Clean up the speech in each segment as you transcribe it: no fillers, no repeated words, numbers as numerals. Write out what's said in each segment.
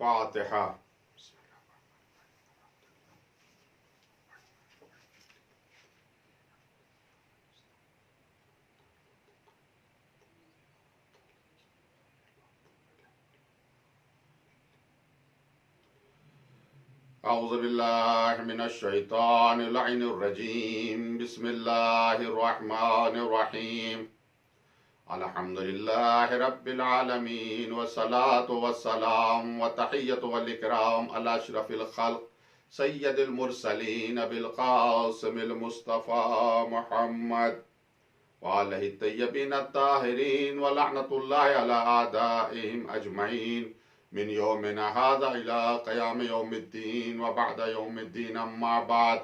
فاتحہ۔ اعوذ باللہ من الشیطان اللعین الرجیم، بسم اللہ الرحمن الرحیم، الحمدللہ رب العالمین، والصلاة والسلام والتحیۃ والاکرام علی اشرف الخلق سید المرسلین بالقاسم المصطفیٰ محمد وآلہ الطیبین الطاہرین، ولعنۃ اللہ علی اعدائہم اجمعین من یومنا ھذا الی قیام یوم الدین وبعد یوم الدین، اما بعد،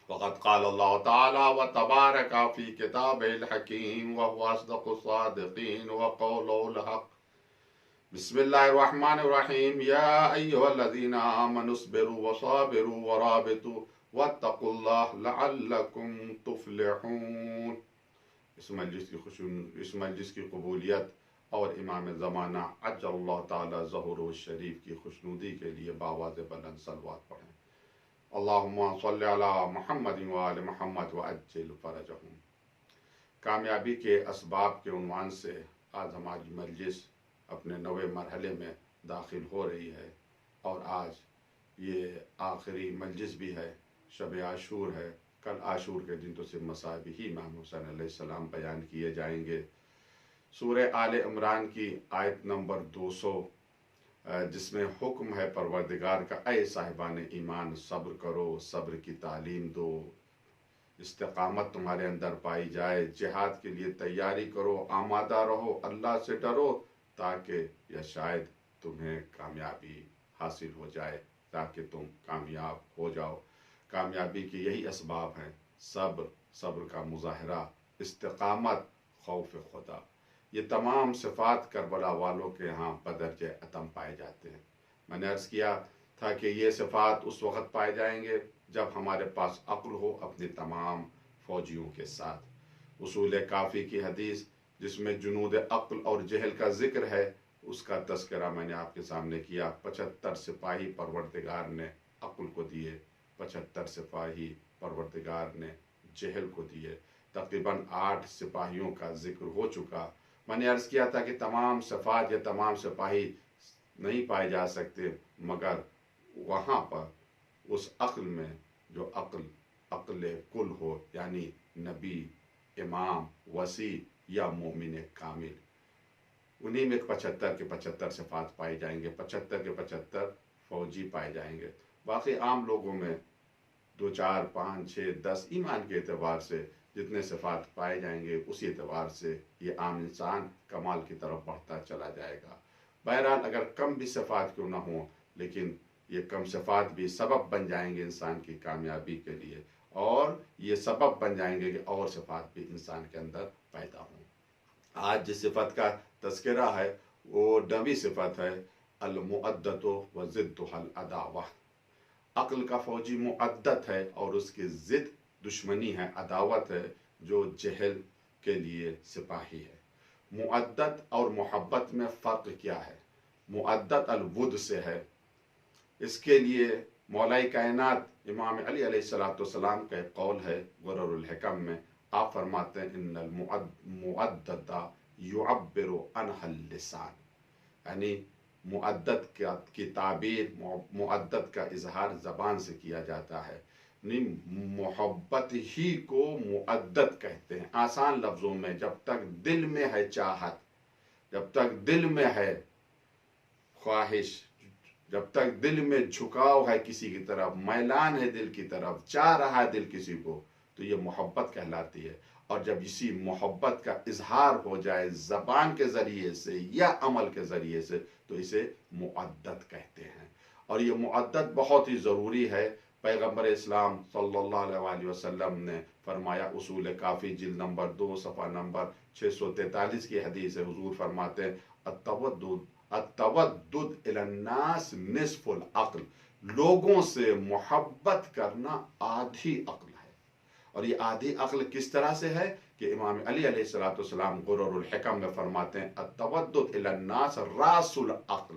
وقد قال اللہ تعالی وتبارک فی کتابہ الحکیم وهو اصدق الصادقین وقولہ الحق۔ بسم اللہ الرحمن الرحیم، یا ایھا الذین آمنوا اصبروا وصابروا ورابطوا واتقوا اللہ لعلکم تفلحون۔ اس مجلس کی قبولیت اور امام زمانہ عجل اللہ تعالی ظہورہ الشریف کی خوشنودی کے لیے بآواز بلند صلوات پڑھیں۔ اللہم صلی علی محمد وآل محمد وعجل فرجہم۔ کامیابی کے اسباب کے عنوان سے آج ہماری مجلس اپنے نوے مرحلے میں داخل ہو رہی ہے، اور آج یہ آخری مجلس بھی ہے، شب عاشور ہے۔ کل عاشور کے دن تو صرف مصائب ہی امام حسین علیہ السلام بیان کیے جائیں گے۔ سورہ آل عمران کی آیت نمبر 200، جس میں حکم ہے پروردگار کا، اے صاحبان ایمان صبر کرو، صبر کی تعلیم دو، استقامت تمہارے اندر پائی جائے، جہاد کے لیے تیاری کرو، آمادہ رہو، اللہ سے ڈرو، تاکہ یا شاید تمہیں کامیابی حاصل ہو جائے، تاکہ تم کامیاب ہو جاؤ۔ کامیابی کے یہی اسباب ہیں: صبر، صبر کا مظاہرہ، استقامت، خوف خدا۔ یہ تمام صفات کربلا والوں کے ہاں بدرجہ اتم پائے جاتے ہیں۔ میں نے عرض کیا تھا کہ یہ صفات اس وقت پائے جائیں گے جب ہمارے پاس عقل ہو اپنی تمام فوجیوں کے ساتھ۔ اصول کافی کی حدیث جس میں جنود عقل اور جہل کا ذکر ہے، اس کا تذکرہ میں نے آپ کے سامنے کیا۔ 75 سپاہی پروردگار نے عقل کو دیے، 75 سپاہی پروردگار نے جہل کو دیے، تقریباً 8 سپاہیوں کا ذکر ہو چکا۔ میں نے عرض کیا تھا کہ تمام صفات یا تمام سپاہی نہیں پائے جا سکتے مگر وہاں پر اس عقل میں جو عقل کل ہو، یعنی نبی، امام، وصی یا مومن کامل۔ انہی میں 75 کے 75 صفات پائے جائیں گے، 75 کے 75 فوجی پائے جائیں گے۔ باقی عام لوگوں میں 2، 4، 5، 6، 10 ایمان کے اعتبار سے جتنے صفات پائے جائیں گے، اسی اعتبار سے یہ عام انسان کمال کی طرف بڑھتا چلا جائے گا۔ بہرحال اگر کم بھی صفات کیوں نہ ہوں، لیکن یہ کم صفات بھی سبب بن جائیں گے انسان کی کامیابی کے لیے، اور یہ سبب بن جائیں گے کہ اور صفات بھی انسان کے اندر پیدا ہوں۔ آج جس صفت کا تذکرہ ہے وہ نویں صفت ہے، المعدۃ وضدھا العداوہ۔ عقل کا فوجی معدت ہے اور اس کی ضد دشمنی ہے، عداوت ہے، جو جہل کے لیے سپاہی ہے۔ معدت اور محبت میں فرق کیا ہے؟ معدت الود سے ہے۔ اس کے لیے مولائی کائنات امام علی علیہ السلام کا ایک قول ہے غرر الحکم میں، آپ فرماتے ہیں ان المعدت یعبر عنہ اللسان، یعنی معدت کی تعبیر، معدت کا اظہار زبان سے کیا جاتا ہے۔ محبت ہی کو معدت کہتے ہیں۔ آسان لفظوں میں، جب تک دل میں ہے چاہت، جب تک دل میں ہے خواہش، جب تک دل میں جھکاؤ ہے کسی کی طرف، میلان ہے دل کی طرف، چاہ رہا ہے دل کسی کو، تو یہ محبت کہلاتی ہے۔ اور جب اسی محبت کا اظہار ہو جائے زبان کے ذریعے سے یا عمل کے ذریعے سے، تو اسے معدت کہتے ہیں۔ اور یہ معدت بہت ہی ضروری ہے۔ پیغمبر اسلام صلی اللہ علیہ وسلم نے فرمایا، اصول کافی جلد نمبر 2 صفحہ نمبر 643 کی حدیث ہے، حضور فرماتے ہیں التودد الی الناس نصف العقل، لوگوں سے محبت کرنا آدھی عقل ہے۔ اور یہ آدھی عقل کس طرح سے ہے کہ امام علی علیہ السلام غرر الحکم میں فرماتے ہیں التودد الی الناس راس العقل،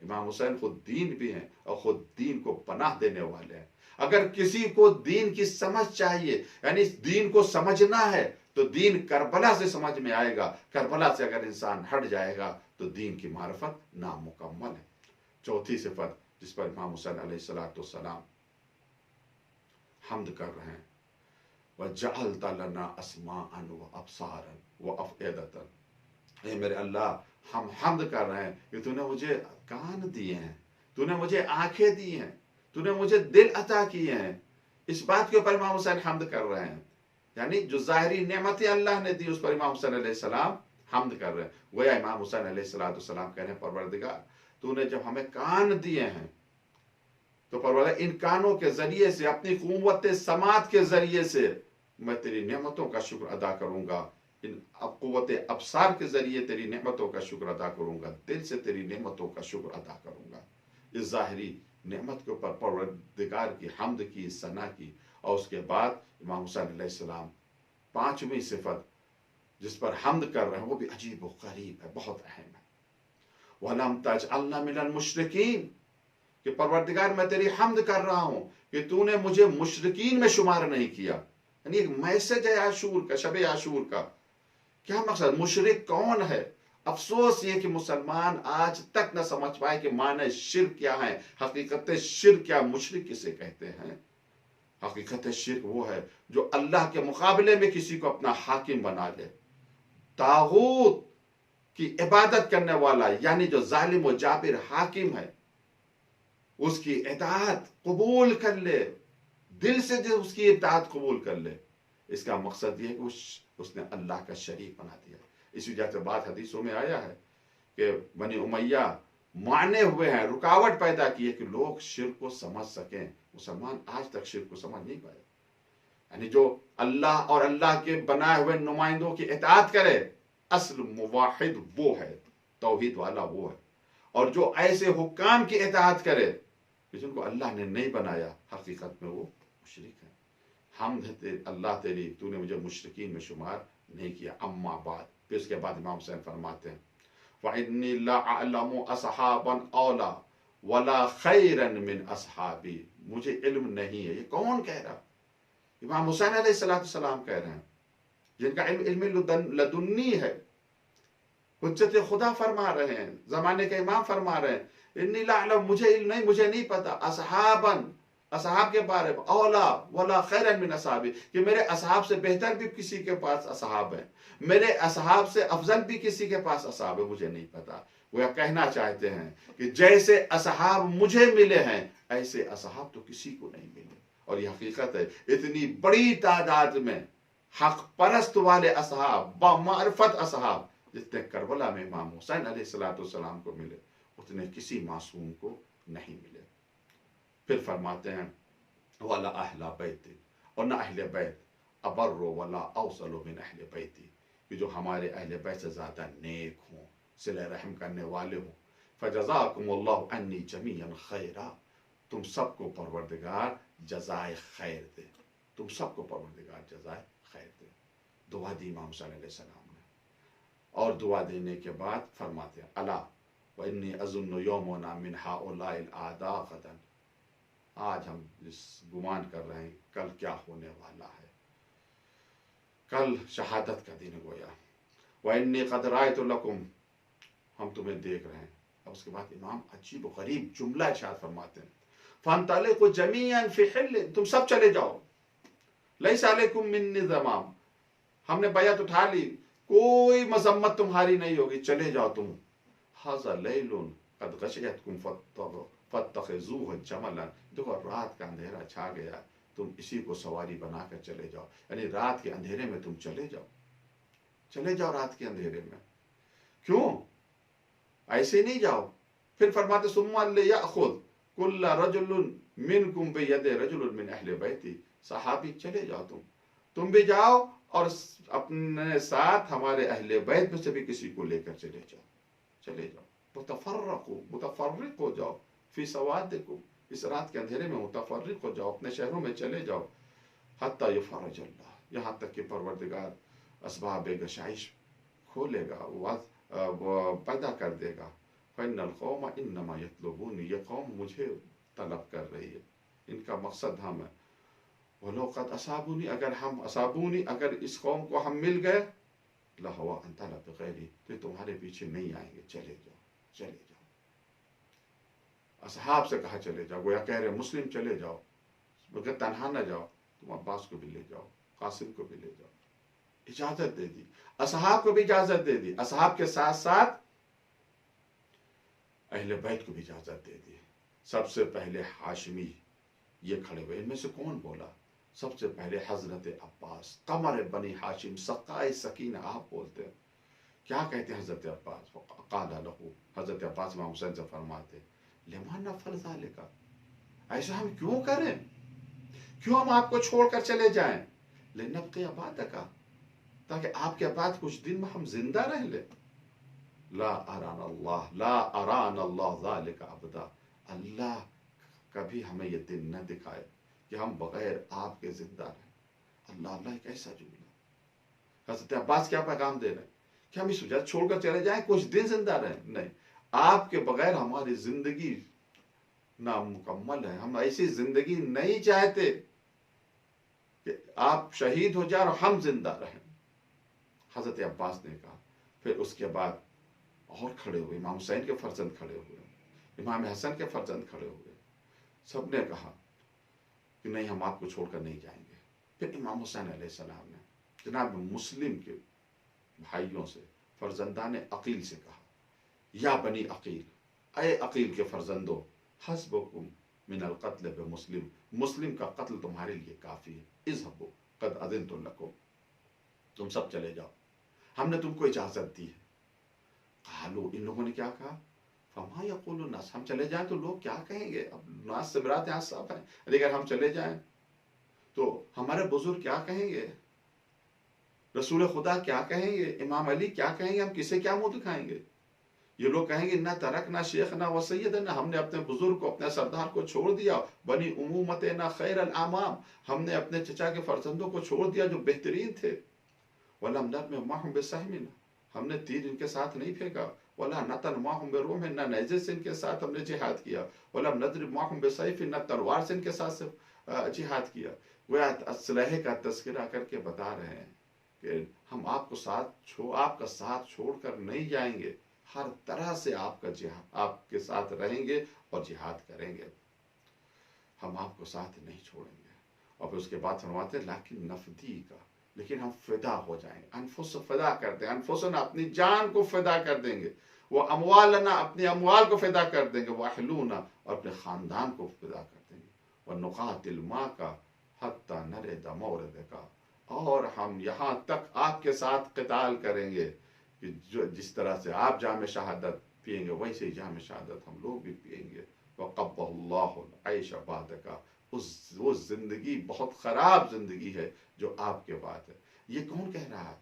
امام حسین خود دین بھی ہیں اور خود دین کو پناہ دینے والے ہیں۔ اگر کسی کو دین کی سمجھ چاہیے، یعنی اس دین کو سمجھنا ہے، تو دین کربلا سے سمجھ میں آئے گا۔ کربلا سے اگر انسان ہٹ جائے گا تو دین کی معرفت نامکمل ہے۔ چوتھی صفت جس پر امام حسین علیہ السلام حمد کر رہے ہیں، وَجَعَلْتَ لَنَا أَسْمَاعًا وَأَبْصَارًا وَأَفْئِدَةً، اے میرے اللہ، ہم حمد کر رہے ہیں کہ تو نے مجھے کان دیے ہیں، تو نے مجھے آنکھیں دی ہیں، تو نے مجھے دل عطا کیے ہیں۔ اس بات کے اوپر امام حسین حمد کر رہے ہیں، یعنی جو ظاہری نعمتیں اللہ نے دی اس پر امام حسین علیہ السلام حمد کر رہے ہیں۔ گویا امام حسین علیہ السلام کہہ رہے ہیں پروردگار تو نے جب ہمیں کان دیے ہیں تو پروردگار ان کانوں کے ذریعے سے، اپنی قوت سماعت کے ذریعے سے میں تیری نعمتوں کا شکر ادا کروں گا، ان قوت ابصار کے ذریعے تیری نعمتوں کا شکر ادا کروں گا، دل سے تیری نعمتوں کا شکر ادا کروں گا۔ اس ظاہری نعمت کے اوپر پروردگار کی حمد کی، ثنا کی، اور اس کے بعد امام حسین علیہ السلام پانچویں صفت جس پر حمد کر رہے ہیں وہ بھی عجیب و غریب ہے، بہت اہم ہے۔ وَلَمْ تَجْعَلْنَا مِنَ الْمُشْرِكِينَ، کہ پروردگار میں تیری حمد کر رہا ہوں کہ تو نے مجھے مشرکین میں شمار نہیں کیا۔ یعنی ایک میسج ہے عاشور کا، شب عاشور کا۔ کیا مقصد؟ مشرک کون ہے؟ افسوس یہ کہ مسلمان آج تک نہ سمجھ پائے کہ معنی شرک کیا ہے، حقیقت شرک کیا، مشرک کسے کہتے ہیں۔ حقیقت شرک وہ ہے جو اللہ کے مقابلے میں کسی کو اپنا حاکم بنا لے، طاغوت کی عبادت کرنے والا، یعنی جو ظالم و جابر حاکم ہے اس کی اطاعت قبول کر لے، دل سے جو اس کی اطاعت قبول کر لے۔ اس کا مقصد یہ ہے کہ اس نے اللہ کا شریک بنا دیا۔ اسی وجہ سے بات حدیثوں میں آیا ہے کہ بنی امیہ مانے ہوئے ہیں، رکاوٹ پیدا کی ہے کہ لوگ شرک کو سمجھ سکیں۔ مسلمان آج تک شرک کو سمجھ نہیں پائے، یعنی جو اللہ اور اللہ کے بنائے ہوئے نمائندوں کی اطاعت کرے، اصل موحد وہ ہے، توحید والا وہ ہے، اور جو ایسے حکام کی اطاعت کرے جن کو اللہ نے نہیں بنایا، حقیقت میں وہ مشرک ہے۔ حمد ہے اللہ تیری، تو نے مجھے مشرکین میں شمار نہیں کیا۔ اما بعد، پھر اس کے بعد امام حسین فرماتے ہیں وَإِنِّي لَأَعْلَمُ أَصْحَابًا أَوْلَى وَلَا خَيْرًا مِّنْ أَصْحَابِي، مجھے علم نہیں ہے۔ یہ کون کہہ رہا؟ امام حسین علیہ السلام کہہ رہے ہیں، جن کا علم لدنی ہے، حجت خدا فرما رہے ہیں، زمانے کے امام فرما رہے ہیں انی لا علم، مجھے علم نہیں، مجھے نہیں پتا، اصحاباً، اصحاب کے بارے میں، اولا ولا خیرا من اصحابی، کہ میرے اصحاب سے بہتر بھی کسی کے پاس اصحاب ہیں، میرے اصحاب سے افضل بھی کسی کے پاس اصحاب ہے، مجھے نہیں پتا۔ وہ کہنا چاہتے ہیں کہ جیسے اصحاب مجھے ملے ہیں ایسے اصحاب تو کسی کو نہیں ملے۔ اور یہ حقیقت ہے، اتنی بڑی تعداد میں حق پرست والے اصحاب، با معرفت اصحاب جتنے کربلا میں امام حسین علیہ السلام کو ملے، اتنے کسی معصوم کو نہیں ملے۔ پھر فرماتے ہیں وَلَا أَهْلَ بَيْتِ، اور نہ اہل بیت ابر ولا اوصل من اہل بیتی، کہ جو ہمارے اہل بیت سے زیادہ نیک ہوں، صلہ رحم کرنے والے ہوں۔ فَجَزَاكُمُ اللَّهُ عَنِّي جَمِيعًا خَيْرًا، تم سب کو پروردگار جزائے خیر دے، تم سب کو پروردگار جزائے خیر دے۔ دعا دی امام حسین علیہ السلام نے، اور دعا دینے کے بعد فرماتے ہیں الا وَإِنِّي أَظُنُّ يَوْمَنَا مِنْ هَؤُلَاءِ الْأَعْدَاءِ غَدًا، آج ہم اس گمان کر رہے ہیں کل کیا ہونے والا ہے، کل شہادت کا دن گویا۔ وَإِنِّي قَدْ رَأَيْتُ لَكُمْ، ہم تمہیں دیکھ رہے ہیں۔ اب اس کے بعد امام عجیب و غریب جملہ ارشاد فرماتے ہیں فَانْطَلِقُوا جَمِيعًا فِي حِلٍّ، تم سب چلے جاؤ، لَيْسَ عَلَيْكُمْ مِنِّي ذَمَامٌ، ہم نے بیعت اٹھا لی، کوئی مذمت تمہاری نہیں ہوگی، چلے جاؤ تم۔ هَذَا لَيْلٌ قَدْ غَشِيَتْكُمْ فَاتَّخِذُوهُ جَمَلًا، دیکھو رات کا اندھیرا چھا گیا، تم اسی کو سواری بنا کر چلے جاؤ، یعنی رات کے اندھیرے میں تم چلے جاؤ، چلے جاؤ رات کے اندھیرے میں۔ کیوں؟ ایسے نہیں جاؤ۔ پھر فرماتے ثُمَّ لِيَأْخُذْ كُلَّ رَجُلٌ مِّنْكُمْ بِيَدِهِ رَجُلٌ مِّنْ أَهْلِ بَيْتِهِ، صحابی چلے جاؤ تم بھی جاؤ اور اپنے ساتھ ہمارے اہل بیت میں سے بھی کسی کو لے کر چلے جاؤ، چلے جاؤ۔ متفرق ہو جاؤ فی سوادکم، اس رات کے اندھیرے میں متفرق ہو جاؤ، اپنے شہروں میں چلے جاؤ، حتی یفرج اللہ، یہاں تک کہ پروردگار اسباب گشائش کھولے گا، وہ پیدا کر دے گا، فإن القوم إنما يطلبون، یہ قوم مجھے طلب کر رہی ہے، ان کا مقصد ہم ہے. وَلَوْ قَدْ أَصَابُونِي، اگر اس قوم کو ہم مل گئے، لَهَوَا أَنْ طَلَبْ غَيْرِي، تو تمہارے پیچھے نہیں آئیں گے، چلے جاؤ چلے جاؤ. اصحاب سے کہا چلے جاؤ، گویا کہہ رہے مسلم چلے جاؤ، مگر تنہا نہ جاؤ، تم عباس کو بھی لے جاؤ، قاسم کو بھی لے جاؤ. اجازت دے دی، اصحاب کو بھی اجازت دے دی، اصحاب کے ساتھ ساتھ اہل بیت کو بھی اجازت دے دی. سب سے پہلے ہاشمی یہ کھڑے ہوئے، ان میں سے کون بولا؟ سب سے پہلے حضرت عباس، قمر بنی ہاشم، سقائے سکینہ آپ بولتے ہیں. کیا کہتے ہیں حضرت عباس؟ قال لہو، حضرت عباس امام حسین سے فرماتے لما نفعل ذلک، ایسا ہم کیوں کریں، کیوں ہم آپ کو چھوڑ کر چلے جائیں؟ لنبقی بعدک، تاکہ آپ کے بعد کچھ دن میں ہم زندہ رہ لیں. لا ارانا اللہ ذالک ابدا، اللہ کبھی ہمیں یہ دن نہ دکھائے کہ ہم بغیر آپ کے زندہ رہیں. اللہ اللہ ایک ایسا جملہ. حضرت عباس کیا پیغام دے رہے ہیں کہ ہم اس وجہ چھوڑ کر چلے جائیں کچھ دن زندہ رہیں؟ نہیں، آپ کے بغیر ہماری زندگی نامکمل ہے. ہم ایسی زندگی نہیں چاہتے کہ آپ شہید ہو جائیں اور ہم زندہ رہیں. حضرت عباس نے کہا. پھر اس کے بعد اور کھڑے ہوئے، امام حسین کے فرزند کھڑے ہوئے، امام حسن کے فرزند کھڑے ہوئے. سب نے کہا کہ نہیں، ہم آپ کو چھوڑ کر نہیں جائیں گے. پھر امام حسین علیہ السلام نے جناب مسلم کے بھائیوں سے، فرزندان عقیل سے کہا یا بنی عقیل، اے عقیل کے فرزندوں، حسبکم من القتل بمسلم، مسلم کا قتل تمہارے لیے کافی ہے. اذهبوا قد اذنت لکم، تم سب چلے جاؤ، ہم نے تم کو اجازت دی ہے. قالوا، ان لوگوں نے کیا کہا؟ فما یقول الناس، ہم چلے جائیں تو لوگ کیا کہیں گے؟ اب ناس سے مراد یہاں صاف ہے، اگر ہم چلے جائیں تو ہمارے بزرگ کیا کہیں گے، رسول خدا کیا کہیں گے، امام علی کیا کہیں گے، ہم کسے کیا منہ دکھائیں گے؟ یہ لوگ کہیں گے نہ ترک نہ شیخ نہ وسید نہ، ہم نے اپنے بزرگ کو، اپنے سردار کو چھوڑ دیا. بنی امومت نہ خیر الامام، ہم نے اپنے چچا کے فرزندوں کو چھوڑ دیا جو بہترین تھے. ولم نرم معهم بسهم، ہم نے تیر ان کے ساتھ نہیں پھینکا. ولا نتن معهم برمح، نہ نیزے سے ان کے ساتھ ہم نے جہاد کیا. ولم نضرب معهم بسیف، نہ تلوار سے ان کے ساتھ جہاد کیا. وہ اسلحے کا تذکرہ کر کے بتا رہے ہیں کہ ہم آپ کا ساتھ چھوڑ کر نہیں جائیں گے، ہر طرح سے آپ کے ساتھ رہیں گے اور جہاد کریں گے، ہم آپ کو ساتھ نہیں چھوڑیں گے. اور پھر اس کے بعد فرماتے ہیں لیکن نفدی کا، لیکن ہم فدا ہو جائیں گے. انفس فدا کرتے ہیں، انفسنا اپنی جان کو فدا کر دیں گے، وہ اموالنا اپنی اموال کو فدا کر دیں گے، وہ اہلونا اور اپنے خاندان کو فدا کر دیں گے. ونقاتل معک حتی نرد موردک، اور ہم یہاں تک آپ کے ساتھ قتال کریں گے کہ جس طرح سے آپ جام شہادت پئیں گے ویسے ہی جام شہادت ہم لوگ بھی پئیں گے. وقبہ اللہ العیش بعدک، وہ زندگی بہت خراب زندگی ہے جو آپ کے بعد ہے. یہ کون کہہ رہا ہے؟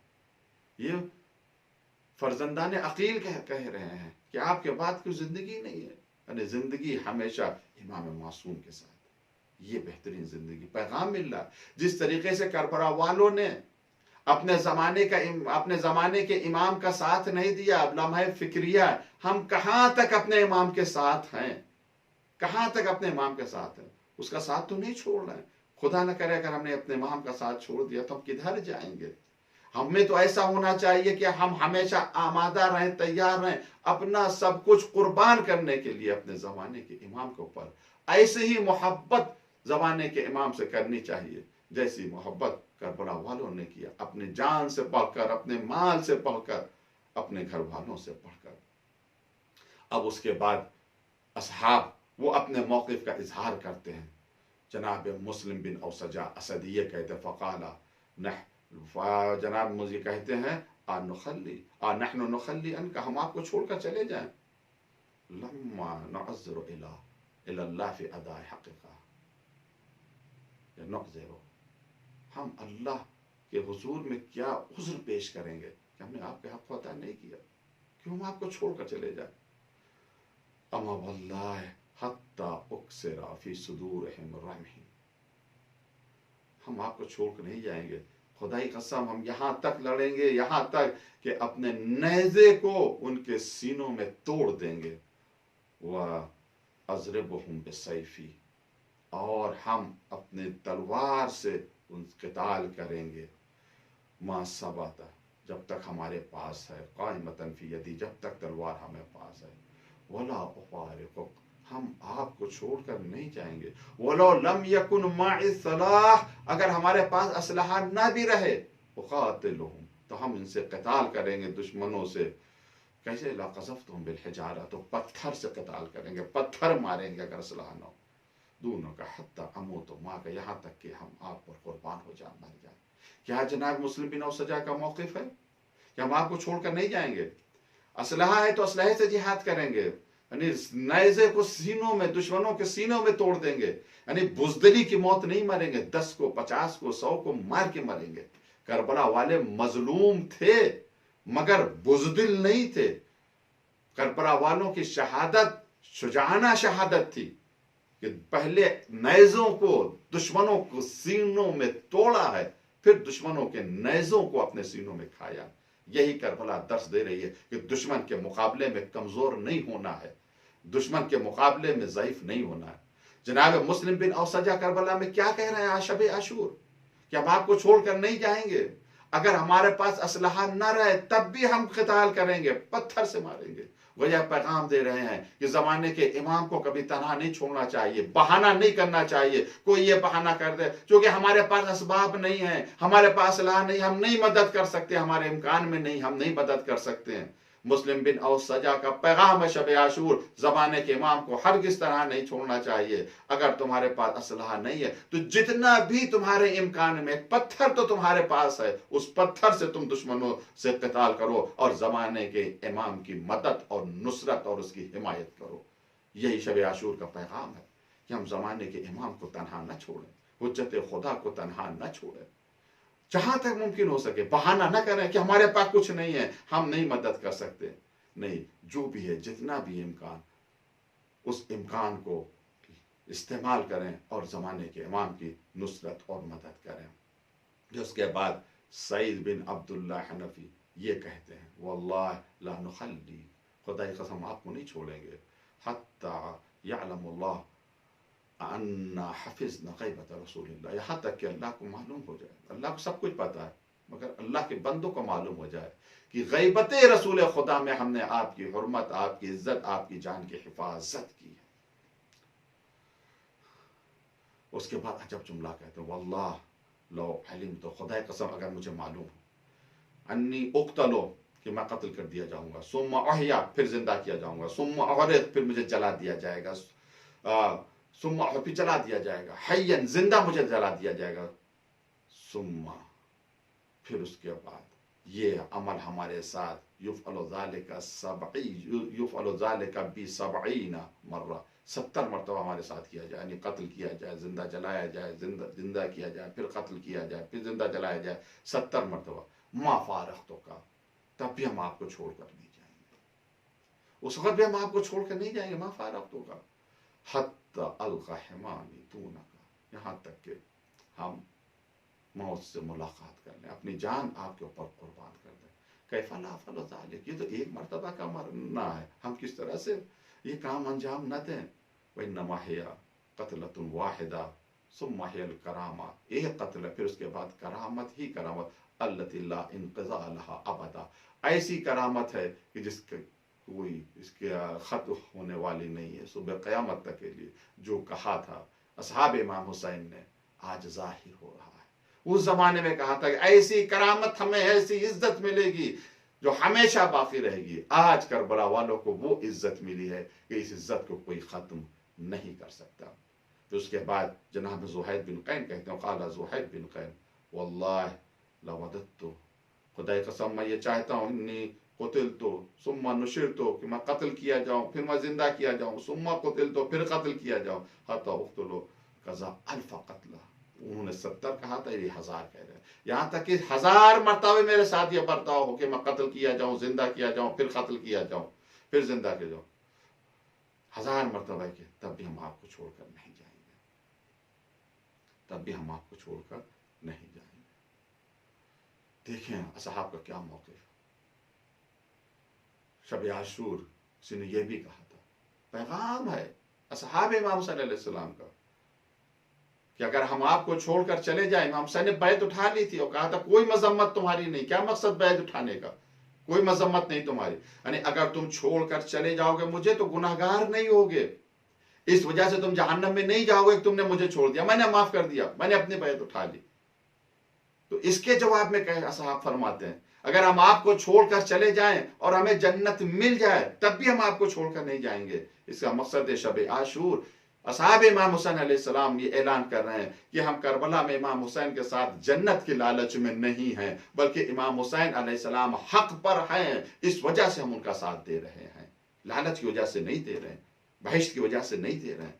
یہ فرزندان عقیل کہہ رہے ہیں کہ آپ کے بعد کوئی زندگی نہیں ہے، یعنی زندگی ہمیشہ امام معصوم کے ساتھ. یہ بہترین زندگی پیغام مل رہا. جس طریقے سے کربلا والوں نے اپنے زمانے کے امام کا ساتھ نہیں دیا، اب لمحہ فکریہ ہم کہاں تک اپنے امام کے ساتھ ہیں، کہاں تک اپنے امام کے ساتھ ہیں، اس کا ساتھ تو نہیں چھوڑ رہے ہیں. خدا نہ کرے اگر ہم نے اپنے امام کا ساتھ چھوڑ دیا تو ہم کدھر جائیں گے. ہمیں تو ایسا ہونا چاہیے کہ ہم ہمیشہ آمادہ رہیں، تیار رہیں اپنا سب کچھ قربان کرنے کے لیے اپنے زمانے کے امام کے اوپر. ایسے ہی محبت زمانے کے امام سے کرنی چاہیے جیسی محبت کربلا والوں نے کیا، اپنے جان سے بڑھ کر، اپنے مال سے بڑھ کر، اپنے گھر والوں سے بڑھ کر. اب اس کے بعد اصحاب وہ اپنے موقف کا اظہار کرتے ہیں. جناب مسلم بن اوسجا اسدی یہ کہتے فقالا، جناب مجھے کہتے ہیں نحن نخلی انک، ہم آپ کو چھوڑ کر چلے جائیں. لما نعذر الى اللہ فی اداء حقہ، نعذر، ہم اللہ کے حضور میں کیا عذر پیش کریں گے کہ ہم نے آپ کے حق کو ادا نہیں کیا، کیوں ہم آپ کو چھوڑ کر چلے جائیں. اما واللہ حتی اکسر فی صدورہم رمح، ہم آپ کو چھوڑ کر نہیں جائیں گے، خدا کی قسم ہم یہاں تک لڑیں گے، یہاں تک کہ اپنے نیزے کو ان کے سینوں میں توڑ دیں گے. وَأَضْرِبُهُمْ بِسَيْفِي، اور ہم اپنے تلوار سے ان قتال کریں گے. ما ثبت، جب تک ہمارے پاس ہے، قائمۃً فی یدی، جب تک تلوار ہمیں پاس ہے. ولا افارقک، ہم آپ کو چھوڑ کر نہیں جائیں گے. ولو لم یکن معی سلاح، اگر ہمارے پاس اسلحہ نہ بھی رہے، اقاتلہم، تو ہم ان سے قتال کریں گے، دشمنوں سے. کیسے؟ لقذفتہم بالحجارہ، تو پتھر سے قتال کریں گے، پتھر ماریں گے اگر اسلحہ نہ ہو. دونوں کا حتی اموت معک، یہاں تک کہ ہم آپ پر قربان ہو جائیں، مر جائیں. کیا جناب مسلم بن اوسجا کا موقف ہے کہ ہم آپ کو چھوڑ کر نہیں جائیں گے؟ اسلحہ ہے تو اسلحے سے جہاد کریں گے، یعنی نیزے کو سینوں میں، دشمنوں کے سینوں میں توڑ دیں گے. یعنی بزدلی کی موت نہیں مریں گے، 10 کو 50 کو 100 کو مار کے مریں گے. کربلا والے مظلوم تھے مگر بزدل نہیں تھے. کربلا والوں کی شہادت شجاعانہ شہادت تھی کہ پہلے نیزوں کو دشمنوں کو سینوں میں توڑا ہے، پھر دشمنوں کے نیزوں کو اپنے سینوں میں کھایا. یہی کربلا درس دے رہی ہے کہ دشمن کے مقابلے میں کمزور نہیں ہونا ہے، دشمن کے مقابلے میں ضعیف نہیں ہونا ہے. جناب مسلم بن اوسجا کربلا میں کیا کہہ رہے ہیں شب عاشور کہ ہم آپ کو چھوڑ کر نہیں جائیں گے، اگر ہمارے پاس اسلحہ نہ رہے تب بھی ہم قتال کریں گے، پتھر سے ماریں گے. وہ یہ پیغام دے رہے ہیں کہ زمانے کے امام کو کبھی تنہا نہیں چھوڑنا چاہیے، بہانہ نہیں کرنا چاہیے. کوئی یہ بہانہ کر دے چونکہ ہمارے پاس اسباب نہیں ہیں، ہمارے پاس اسلحہ نہیں، ہم نہیں مدد کر سکتے، ہمارے امکان میں نہیں، ہم نہیں مدد کر سکتے ہیں. مسلم بن اوسجا کا پیغام ہے شب عاشور، زمانے کے امام کو ہرگز طرح نہیں چھوڑنا چاہیے. اگر تمہارے پاس اسلحہ نہیں ہے تو جتنا بھی تمہارے امکان میں، پتھر تو تمہارے پاس ہے، اس پتھر سے تم دشمنوں سے قتال کرو اور زمانے کے امام کی مدد اور نصرت اور اس کی حمایت کرو. یہی شب عاشور کا پیغام ہے کہ ہم زمانے کے امام کو تنہا نہ چھوڑیں، حجت خدا کو تنہا نہ چھوڑیں. جہاں تک ممکن ہو سکے بہانہ نہ کریں کہ ہمارے پاس کچھ نہیں ہے، ہم نہیں مدد کر سکتے. نہیں، جو بھی ہے، جتنا بھی امکان، اس امکان کو استعمال کریں اور زمانے کے امام کی نصرت اور مدد کریں. اس کے بعد سعید بن عبداللہ حنفی یہ کہتے ہیں واللہ لا نخلی، خدا کی قسم آپ کو نہیں چھوڑیں گے، حتی یعلم اللہ انا حفظنا غیبت رسول اللہ، یہاں تک کہ اللہ کو معلوم ہو جائے. اللہ کو سب کچھ پتا ہے مگر اللہ کے بندوں کو معلوم ہو جائے کہ غیبت رسول خدا میں ہم نے آپ کی حرمت، آپ کی عزت، آپ کی جان کی حفاظت کی ہے. اس کے بعد عجب جملہ کہتے ہیں واللہ لو علم، تو خدا قسم اگر مجھے معلوم ہو، انی اقتلو، کہ میں قتل کر دیا جاؤں گا، ثم احیا، پھر زندہ کیا جاؤں گا، ثم اغرق، پھر مجھے جلا دیا جائے گا، ثم پھر جلا دیا جائے گا، حیا، زندہ مجھے جلا دیا جائے گا، ثم، پھر اس کے بعد یہ عمل ہمارے ساتھ یفعل ذلک ب70 مرہ، 70 مرتبہ ہمارے ساتھ کیا جائے، یعنی قتل کیا جائے، زندہ جلایا جائے، زندہ کیا جائے، پھر قتل کیا جائے، پھر زندہ جلایا جائے، 70 مرتبہ. ما فارقتک، تب بھی ہم آپ کو چھوڑ کر نہیں جائیں گے، اس وقت بھی ہم آپ کو چھوڑ کر نہیں جائیں گے. ما فارقتک حتی القی حمانی دونک، یہاں تک کہ ہم موت سے ملاقات کر لیں، اپنی جان آپ کے اوپر قربان کر دیں. کیف لا افعل ذلک، یہ تو ایک مرتبہ کا مرنا ہے، ہم کس طرح سے یہ کام انجام نہ دیں. وانما ہی قتلۃ واحدہ ثم ہی الکرامہ، ایک قتل ہے پھر اس کے بعد کرامت ہی کرامت، التی لا انقضاء لها ابدا، ایسی کرامت ہے کہ جس کا کوئی اس کے ختم ہونے والی نہیں ہے صبح قیامت تک کے لیے. جو کہا تھا اصحاب امام حسین نے آج ظاہر ہو رہا ہے. اس زمانے میں کہا تھا کہ ایسی کرامت ہمیں، ایسی عزت ملے گی جو ہمیشہ باقی رہے گی. آج کربلا والوں کو وہ عزت ملی ہے کہ اس عزت کو کوئی ختم نہیں کر سکتا. پھر اس کے بعد جناب زہیر بن قین کہتے ہیں قال زہیر بن قین واللہ لوددت، خدا کی قسم میں یہ چاہتا ہوں، انی قتلت ثم نشرت، کہ میں قتل کیا جاؤں پھر میں زندہ کیا جاؤں، ثم قتلت پھر قتل کیا جاؤں، حتی اقتل کذا الف قتلہ. انہوں نے 70 کہا تھا، یہ 1000 کہہ رہے ہیں. یہاں تک کہ 1000 مرتبہ میرے ساتھ یہ برتاؤ ہو کہ میں قتل کیا جاؤں، زندہ کیا جاؤں، پھر قتل کیا جاؤں، پھر زندہ کیا جاؤں، 1000 مرتبہ کہ تب بھی ہم آپ کو چھوڑ کر نہیں جائیں گے، تب بھی ہم آپ کو چھوڑ کر نہیں جائیں گے. دیکھیں اصحاب کا کیا موقف. شب عاشور کسی نے یہ بھی کہا تھا پیغام ہے اصحاب امام حسین علیہ السلام کا کہ اگر ہم آپ کو چھوڑ کر چلے جائیں. امام حسین نے بیعت اٹھا لی تھی اور کہا تھا کوئی مذمت تمہاری نہیں. کیا مقصد بیعت اٹھانے کا؟ کوئی مذمت نہیں تمہاری. یعنی اگر تم چھوڑ کر چلے جاؤ گے مجھے تو گناہگار نہیں ہوگے, اس وجہ سے تم جہنم میں نہیں جاؤ گے کہ تم نے مجھے چھوڑ دیا, میں نے معاف کر دیا, میں نے اپنی بیعت اٹھا لی. تو اس کے جواب میں کہ اصحاب فرماتے ہیں اگر ہم آپ کو چھوڑ کر چلے جائیں اور ہمیں جنت مل جائے تب بھی ہم آپ کو چھوڑ کر نہیں جائیں گے. اس کا مقصد ہے شب عاشور. اصحاب امام حسین علیہ السلام یہ اعلان کر رہے ہیں کہ ہم کربلا میں امام حسین کے ساتھ جنت کی لالچ میں نہیں ہیں, بلکہ امام حسین علیہ السلام حق پر ہیں, اس وجہ سے ہم ان کا ساتھ دے رہے ہیں. لالچ کی وجہ سے نہیں دے رہے ہیں, بہشت کی وجہ سے نہیں دے رہے ہیں.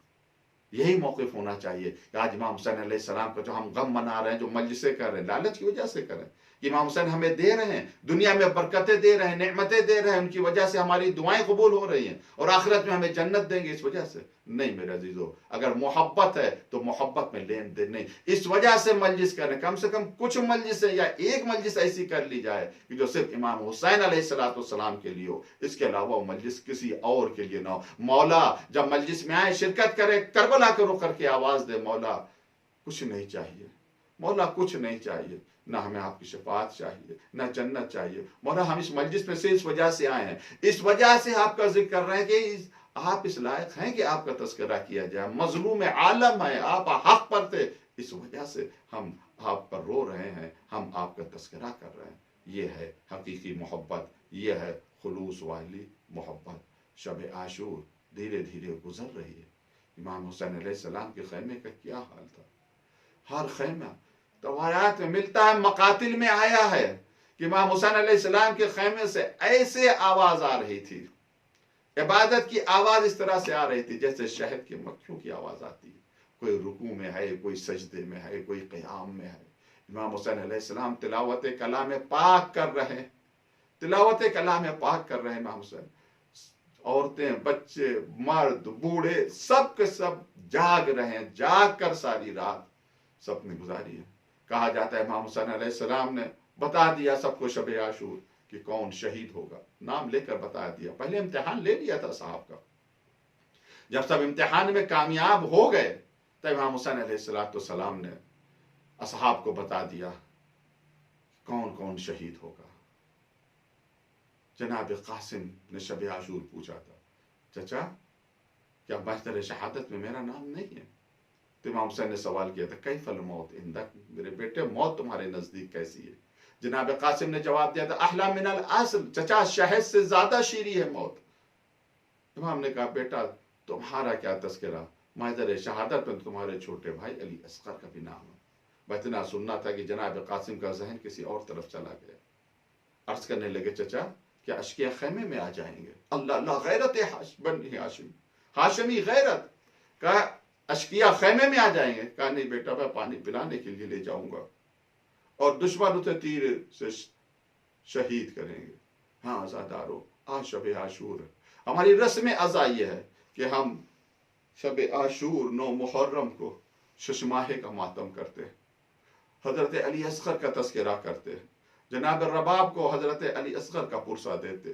یہی موقف ہونا چاہیے کہ آج امام حسین علیہ السلام کا جو ہم غم منا رہے ہیں, جو مجلسیں کر رہے ہیں, لالچ کی وجہ سے کریں. امام حسین ہمیں دے رہے ہیں, دنیا میں برکتیں دے رہے ہیں, نعمتیں دے رہے ہیں, ان کی وجہ سے ہماری دعائیں قبول ہو رہی ہیں اور آخرت میں ہمیں جنت دیں گے اس وجہ سے. نہیں میرے عزیزو, اگر محبت ہے تو محبت میں لین دین نہیں. اس وجہ سے مجلس کریں, کم سے کم کچھ مجلسیں یا ایک مجلس ایسی کر لی جائے کہ جو صرف امام حسین علیہ السلام کے لیے ہو, اس کے علاوہ وہ مجلس کسی اور کے لیے نہ ہو. مولا جب مجلس میں آئے شرکت کرے, کربلا کے رخ کر کے آواز دے مولا کچھ نہیں چاہیے, مولا کچھ نہیں چاہیے, نہ ہمیں آپ کی شفاعت چاہیے, نہ جنت چاہیے. مولا ہم اس مجلس میں سے اس وجہ سے آئے ہیں, اس وجہ سے آپ کا ذکر کر رہے ہیں کہ آپ اس لائق ہیں کہ آپ کا تذکرہ کیا جائے. مظلوم عالم ہے, آپ حق پر تھے, اس وجہ سے ہم آپ پر رو رہے ہیں, ہم آپ کا تذکرہ کر رہے ہیں. یہ ہے حقیقی محبت, یہ ہے خلوص والی محبت. شب عاشور دھیرے دھیرے گزر رہی ہے. امام حسین علیہ السلام کے خیمے کا کیا حال تھا. ہر خیمہ روایات میں ملتا ہے, مقاتل میں آیا ہے کہ امام حسین علیہ السلام کے خیمے سے ایسے آواز آ رہی تھی, عبادت کی آواز اس طرح سے آ رہی تھی جیسے شہد کی مکھیوں کی آواز آتی ہے. کوئی رکوع میں ہے, کوئی سجدے میں ہے, کوئی قیام میں ہے. امام حسین علیہ السلام تلاوت کلام پاک کر رہے ہیں, تلاوت کلام پاک کر رہے ہیں امام حسین. عورتیں, بچے, مرد, بوڑھے سب کے سب جاگ رہے ہیں, جاگ کر ساری رات سب نے گزاری ہے. کہا جاتا ہے امام حسین علیہ السلام نے بتا دیا سب کو شب عاشور کہ کون شہید ہوگا, نام لے کر بتا دیا. پہلے امتحان لے لیا تھا صاحب کا, جب سب امتحان میں کامیاب ہو گئے تو امام حسین علیہ السلام نے اصحاب کو بتا دیا کون کون شہید ہوگا. جناب قاسم نے شب عاشور پوچھا تھا, چچا کیا محضر شہادت میں میرا نام نہیں ہے؟ تو امام حسین نے سوال کیا تھا کیف الموت عندک, میرے بیٹے موت تمہارے نزدیک کیسی ہے؟ جناب قاسم نے جواب دیا تھا احلی من العسل, چچا شہد سے زیادہ شیریں ہے موت. امام نے کہا بیٹا تمہارا کیا تذکرہ, محضر شہادت میں تمہارے چھوٹے بھائی علی اصغر کا بھی نام ہے. اتنا سننا تھا کہ جناب قاسم کا ذہن کسی اور طرف چلا گیا. عرض کرنے لگے چچا کیا اشقیاء خیمے میں آ جائیں گے؟ اللہ اللہ, غیرت بنی ہاشم, ہاشمی غیرت. کہا اشقیاء خیمے میں آ جائیں گے؟ کہا نہیں بیٹا میں پانی پلانے کے لیے لے جاؤں گا اور دشمن اسے تیر سے شہید کریں گے. ہاں عزادارو, آج شب عاشور ہے. ہماری رسم ازا یہ ہے کہ ہم شب عاشور 9 محرم کو ششماہے کا ماتم کرتے ہیں, حضرت علی اصغر کا تذکرہ کرتے ہیں, جناب رباب کو حضرت علی اصغر کا پرسہ دیتے.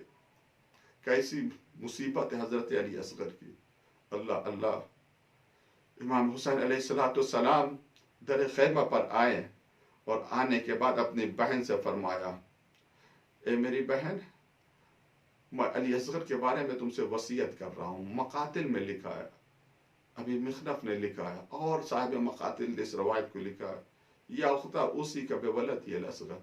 کیسی مصیبت ہے حضرت علی اصغر کی. اللہ اللہ. امام حسین علیہ السلام در خیمہ پر آئے اور آنے کے بعد اپنی بہن سے فرمایا اے میری بہن, میں علی اصغر کے بارے میں تم سے وصیت کر رہا ہوں. مقاتل میں لکھا ہے, ابھی مخنف نے لکھا ہے, اور صاحب مقاتل نے اس روایت کو لکھا ہے, یا اختا اوصی کا بولدی الاصغر.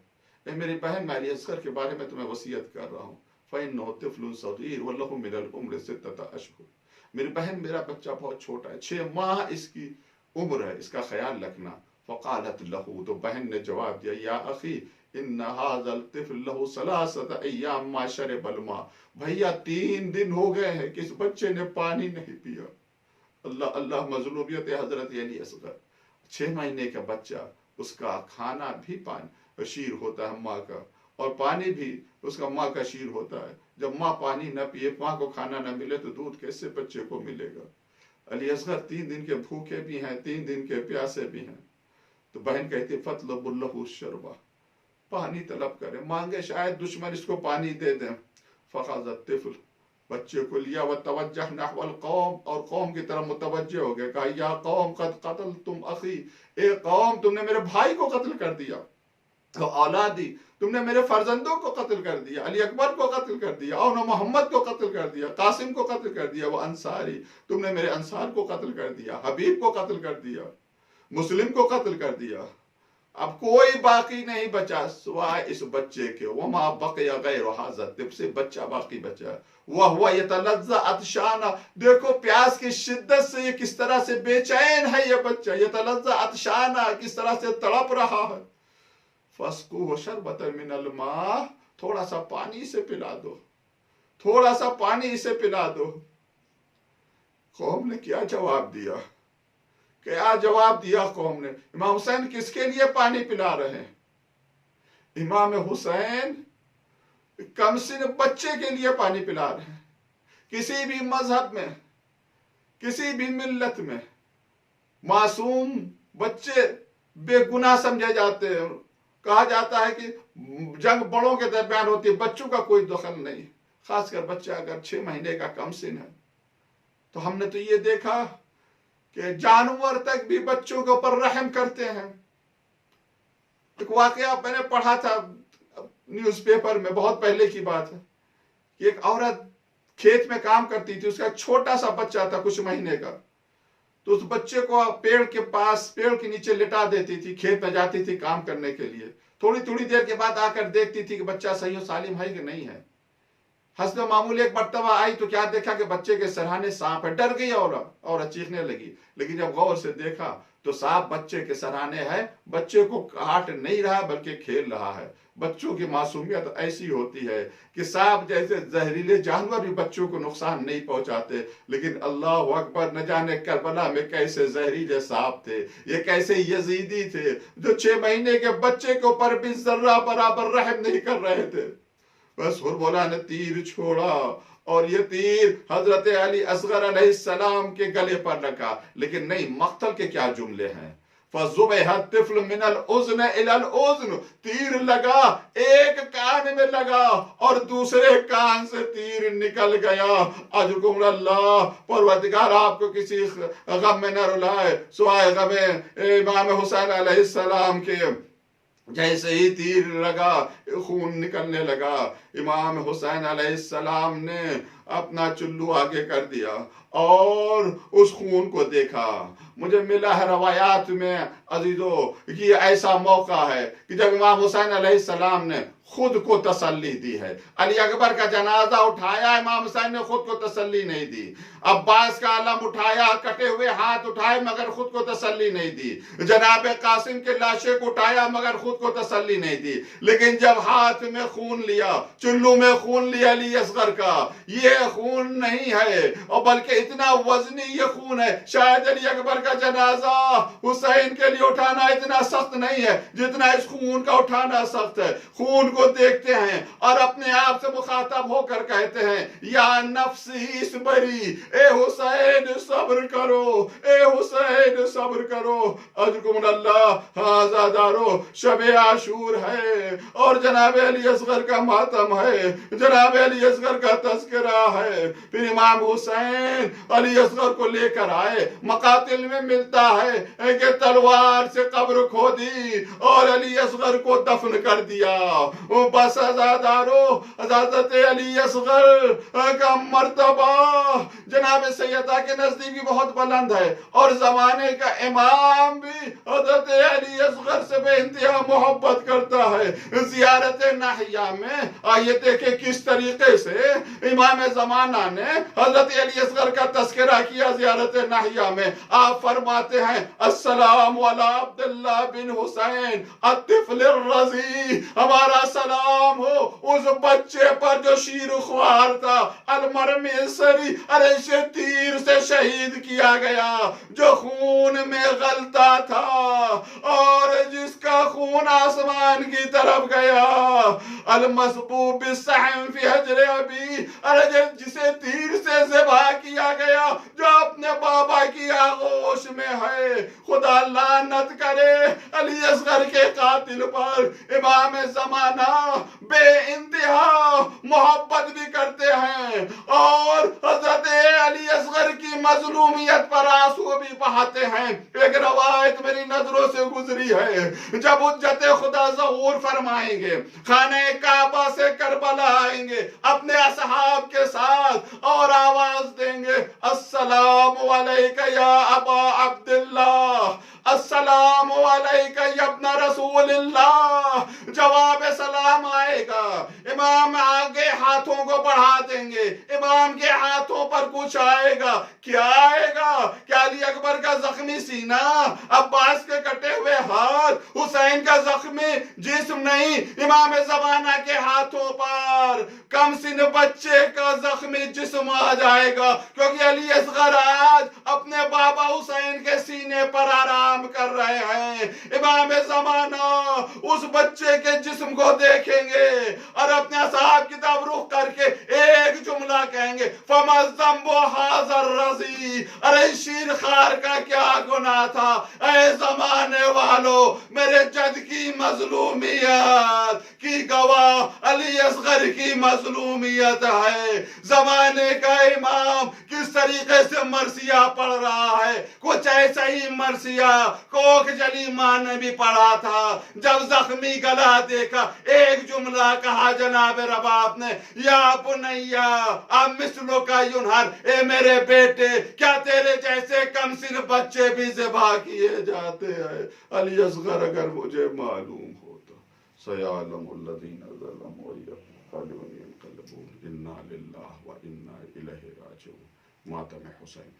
اے میری بہن میں علی اصغر کے بارے میں تمہیں وصیت کر رہا ہوں. فإنه طفل صغیر وله من العمر 6 اشہر. میری بہن میرا بچہ بہت چھوٹا ہے, 6 ماہ اس کی عمر ہے, اس کا خیال رکھنا. فقالت له, تو بہن نے جواب دیا یا اخی ان هذا الطفل له 3 ایام ما شرب الماء. بھیا 3 دن ہو گئے ہیں کہ اس بچے نے پانی نہیں پیا. اللہ اللہ. مظلومیت حضرت علی اصغر, 6 مہینے کا بچہ, اس کا کھانا بھی پانی شیر ہوتا ہے ماں کا, اور پانی بھی اس کا ماں کا شیر ہوتا ہے. جب ماں پانی نہ پیے, ماں کو کھانا نہ ملے تو دودھ کیسے بچے کو ملے گا؟ علی اصغر 3 دن کے بھوکے بھی ہیں, 3 دن کے پیاسے بھی ہیں. تو بہن کہتی فطلب له الشربہ, پانی طلب کرے، مانگے شاید دشمن اس کو پانی دے دیں. فَخَذَ الطِّفْلُ، بچے کو لیا، وَتَوَجَّهَ نَحْوَ الْقَوْمِ، اور قوم کی طرف متوجہ ہو گئے. کہا یا قوم قد قتلتم اخی، اے قوم تم نے میرے بھائی کو قتل کر دیا. اولادی، تم نے میرے فرزندوں کو قتل کر دیا، علی اکبر کو قتل کر دیا، اور محمد کو قتل کر دیا، قاسم کو قتل کر دیا. وہ انصاری، تم نے میرے انصار کو قتل کر دیا، حبیب کو قتل کر دیا، مسلم کو قتل کر دیا. اب کوئی باقی نہیں بچا سوائے اس بچے کے. وما بقي غير هذا الطفل، سے بچہ باقی بچا. وهو يتلذذ عطشانا، دیکھو پیاس کی شدت سے یہ کس طرح سے بے چین ہے یہ بچہ. يتلذذ عطشانا، کس طرح سے تڑپ رہا ہے. فَاسْقُوهُ شَرْبَةً مِّنَ الْمَاءِ، تھوڑا سا پانی اسے پلا دو، تھوڑا سا پانی اسے پلا دو. قوم نے کیا جواب دیا؟ کیا جواب دیا قوم نے؟ امام حسین کس کے لیے پانی پلا رہے ہیں؟ امام حسین کمسن بچے کے لیے پانی پلا رہے ہیں. کسی بھی مذہب میں، کسی بھی ملت میں معصوم بچے بے گناہ سمجھے جاتے ہیں. کہا جاتا ہے کہ جنگ بڑوں کے درمیان ہوتی ہے، بچوں کا کوئی دخل نہیں، خاص کر بچہ اگر 6 مہینے کا کم سن ہے. تو ہم نے تو یہ دیکھا کہ جانور تک بھی بچوں کے اوپر رحم کرتے ہیں. ایک واقعہ میں نے پڑھا تھا نیوز پیپر میں، بہت پہلے کی بات ہے، کہ ایک عورت کھیت میں کام کرتی تھی، اس کا ایک چھوٹا سا بچہ تھا کچھ مہینے کا. تو اس بچے کو پیڑ کے پاس، پیڑ کے نیچے لٹا دیتی تھی، کھیت میں جاتی تھی کام کرنے کے لیے. تھوڑی دیر کے بعد آ کر دیکھتی تھی کہ بچہ صحیح و سالم ہے کہ نہیں ہے. حسب معمول ایک مرتبہ آئی تو کیا دیکھا کہ بچے کے سرہانے سانپ ہے. ڈر گئی عورت چیخنے لگی. لیکن جب غور سے دیکھا تو سانپ بچے کے سرہانے ہے، بچے کو کاٹ نہیں رہا بلکہ کھیل رہا ہے. بچوں کی معصومیت ایسی ہوتی ہے کہ سانپ جیسے زہریلے جانور بھی بچوں کو نقصان نہیں پہنچاتے. لیکن اللہ اکبر، نہ جانے کربلا میں کیسے زہریلے سانپ تھے، یہ کیسے یزیدی تھے جو 6 مہینے کے بچے کے اوپر بھی ذرہ برابر رحم نہیں کر رہے تھے. بس حربولا نے تیر چھوڑا اور یہ تیر حضرت علی اصغر علیہ السلام کے گلے پر لگا. لیکن نہیں، مقتل کے کیا جملے ہیں. فَذُبِحَ الطِّفْلُ مِنَ الْأُذْنِ إِلَى الْأُذْنِ، تیر لگا، ایک کان میں لگا اور دوسرے کان سے تیر نکل گیا. اجرکم اللہ، پروردگار آپ کو کسی غم میں نہ رلائے سوائے غم امام حسین علیہ السلام کے. جیسے ہی تیر لگا خون نکلنے لگا. امام حسین علیہ السلام نے اپنا چلو آگے کر دیا اور اس خون کو دیکھا. مجھے ملا ہے روایات میں عزیزو، یہ ایسا موقع ہے کہ جب امام حسین علیہ السلام نے خود کو تسلی دی ہے. علی اکبر کا جنازہ اٹھایا، امام حسین نے خود کو تسلی نہیں دی. عباس کا علم اٹھایا، کٹے ہوئے ہاتھ اٹھائے مگر خود کو تسلی نہیں دی. جناب قاسم کے لاشے کو اٹھایا مگر خود کو تسلی نہیں دی. لیکن جب ہاتھ میں خون لیا، چلو میں خون لیا علی اصغر کا، یہ خون نہیں ہے اور بلکہ اتنا وزنی یہ خون ہے. شاید علی اکبر کا جنازہ حسین کے لیے اٹھانا اتنا سخت نہیں ہے جتنا اس خون کا اٹھانا سخت ہے. خون کو دیکھتے ہیں اور اپنے آپ سے مخاطب ہو کر کہتے ہیں یا نفسی اصبری، اے حسین صبر کرو، اے حسین صبر کرو. اجرکم اللہ، آزادارو شب عاشور ہے اور جناب علی اصغر کا ماتم ہے، جناب علی اصغر کا تذکرہ ہے. پھر امام حسین علی اصغر کو لے کر آئے. مقاتل میں ملتا ہے کہ تلوار سے قبر کھودی اور علی اصغر کو دفن کر دیا. بس ازادارو، حضرت علی اصغر کا مرتبہ جناب سیدہ کے نزدیک بھی بہت بلند ہے اور زمانے کا امام بھی حضرت علی اصغر سے بے انتہا محبت کرتا ہے. زیارت ناحیہ میں آئیے دیکھیں کس طریقے سے امام زمانہ نے حضرت علی اصغر کا تذکرہ کیا. زیارت ناحیہ میں آپ فرماتے ہیں السلام علی عبداللہ بن حسین الطفل الرضی، ہمارا سلام ہو اس بچے پر جو شیر خوار تھا، المرمی سری، ارے تیر سے شہید کیا گیا، جو خون میں غلطا تھا اور جس کا خون آسمان کی طرف گیا. المسبوب بالسحم فی حجر ابی، ارے جسے تیر سے ذبح کیا گیا، جو اپنے بابا کی آغوش میں ہے. خدا لعنت کرے علی اصغر کے قاتل پر. امام زمانہ بے انتہا محبت بھی کرتے ہیں اور حضرت علی اصغر کی مظلومیت پر آنسو بھی بہاتے ہیں. ایک روایت میری نظروں سے گزری ہے، جب حجت خدا ظہور فرمائیں گے، خانہ کعبہ سے کربلا آئیں گے اپنے اصحاب کے ساتھ اور آواز دیں گے السلام علیکہ یا ابا عبداللہ، السلام علیکہ یا ابن رسول اللہ. جواب سلام آئے گا. امام آگے ہاتھوں کو بڑھا دیں گے، امام کے ہاتھوں پر کچھ آئے گا. کیا آئے گا؟ کیا علی اکبر کا زخمی سینہ، عباس کے کٹے ہوئے ہاتھ، حسین کا زخمی جسم نہیں. امام زمانہ کے ہاتھوں پر کم سن بچے کا زخمی جسم آ جائے گا، کیونکہ علی اصغر آج اپنے بابا حسین کے سینے پر آرام کر رہے ہیں. امام زمانہ اس بچے کے جسم کو دیکھیں گے اور اپنے اصحاب کی طرف رخ کر کے ایک جملہ کہیں گے فَمَا الذَّنْبُ هَٰذَا الرَّضِيعِ. ارے شیر خار کا کیا گناہ تھا؟ اے زمانے والو، میرے جد کی مظلومیت کی گواہ علی اصغر کی مظلومیت ہے. زمانے کا امام کس طریقے سے مرثیہ پڑھ رہا ہے، کچھ ایسا ہی مرثیہ کوک جلی ماں نے بھی پڑھا تھا. جب زخمی گلا دیکھا، ایک جملہ کہا جناب رباب نے یا بنیا اب مثلو کا ینہر، اے میرے بیٹے کیا تیرے جیسے کم سن بچے بھی ذبح کیے جاتے ہیں؟ علی اصغر اگر مجھے معلوم ہوتا سیعلم الذین ظلموا یقولون انقلبوا انا للہ و انا الیہ راجعون. ماتم حسین.